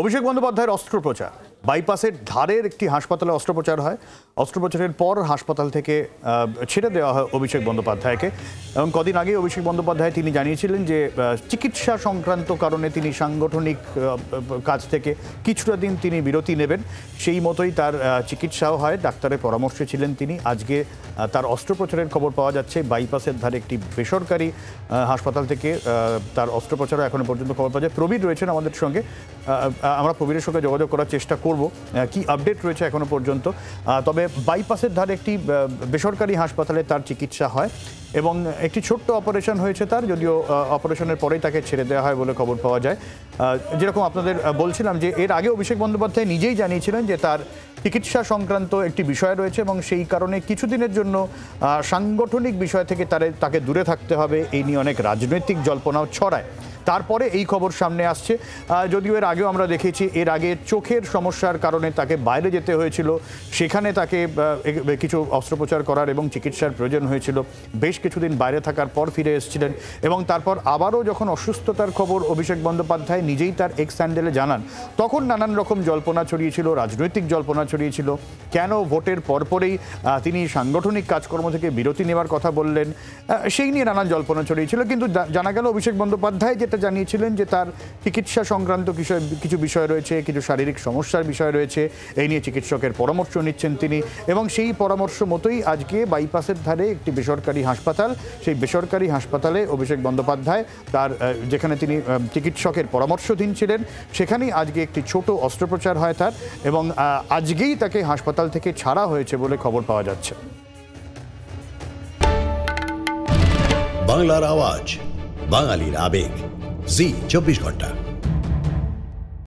অভিষেক বন্দ্যোপাধ্যায়ের অস্ত্রোপচার বাইপাসের ধারের একটি হাসপাতালে অস্ত্রোপচার হয়। অস্ত্রোপচারের পর হাসপাতাল থেকে ছেড়ে দেওয়া হয় অভিষেক বন্দ্যোপাধ্যায়কে। এবং কদিন আগে অভিষেক বন্দ্যোপাধ্যায় তিনি জানিয়েছিলেন যে চিকিৎসা সংক্রান্ত কারণে তিনি সাংগঠনিক কাজ থেকে কিছুটা দিন তিনি বিরতি নেবেন। সেই মতোই তার চিকিৎসাও হয়, ডাক্তারের পরামর্শে ছিলেন তিনি। আজকে তার অস্ত্রোপচারের খবর পাওয়া যাচ্ছে বাইপাসের ধারে একটি বেসরকারি হাসপাতাল থেকে তার অস্ত্রোপচারও এখনো পর্যন্ত খবর পাওয়া যায়। প্রবীর রয়েছেন আমাদের সঙ্গে, আমরা প্রবীরের সঙ্গে যোগাযোগ করার চেষ্টা করব কি আপডেট রয়েছে এখনো পর্যন্ত। তবে বাইপাসের ধারে একটি বেসরকারি হাসপাতালে তার চিকিৎসা হয় এবং একটি ছোট্ট অপারেশন হয়েছে তার, যদিও অপারেশনের পরেই তাকে ছেড়ে দেওয়া হয় বলে খবর পাওয়া যায়। যেরকম আপনাদের বলছিলাম যে এর আগে অভিষেক বন্দ্যোপাধ্যায় নিজেই জানিয়েছিলেন যে তার চিকিৎসা সংক্রান্ত একটি বিষয় রয়েছে এবং সেই কারণে কিছুদিনের জন্য সাংগঠনিক বিষয় থেকে তাকে দূরে থাকতে হবে, এই নিয়ে অনেক রাজনৈতিক জল্পনাও ছড়ায়। তারপরে এই খবর সামনে আসছে। যদিও এর আগেও আমরা দেখেছি, এর আগে চোখের সমস্যার কারণে তাকে বাইরে যেতে হয়েছিল, সেখানে তাকে কিছু অস্ত্রোপচার করার এবং চিকিৎসার প্রয়োজন হয়েছিল। বেশ কিছুদিন বাইরে থাকার পর ফিরে এসেছিলেন এবং তারপর আবারও যখন অসুস্থতার খবর অভিষেক বন্দ্যোপাধ্যায় নিজেই তার এক্স হ্যান্ডেলে জানান, তখন নানান রকম জল্পনা ছড়িয়েছিল, রাজনৈতিক জল্পনা ছড়িয়েছিল। কেন ভোটের পরপরেই তিনি সাংগঠনিক কাজকর্ম থেকে বিরতি নেওয়ার কথা বললেন, সেই নিয়ে নানান জল্পনা ছড়িয়েছিল। কিন্তু জানা গেল অভিষেক বন্দ্যোপাধ্যায় যেটা জানিয়েছিলেন যে তার চিকিৎসা সংক্রান্ত কিছু বিষয় রয়েছে, কিছু শারীরিক সমস্যার বিষয় রয়েছে, এই নিয়ে চিকিৎসকের পরামর্শ নিচ্ছেন তিনি। এবং সেই পরামর্শ মতোই আজকে বাইপাসের ধারে একটি বেসরকারি হাসপাতাল, সেই বেসরকারি হাসপাতালে অভিষেক বন্দ্যোপাধ্যায় তার যেখানে তিনি চিকিৎসকের পরামর্শধীন ছিলেন, সেখানেই আজকে একটি ছোট অস্ত্রোপচার হয় তার এবং আজকেই তাকে হাসপাতাল থেকে ছাড়া হয়েছে বলে খবর পাওয়া যাচ্ছে। বাংলার আওয়াজ, বাঙালির আবেগ, জি 24 ঘন্টা।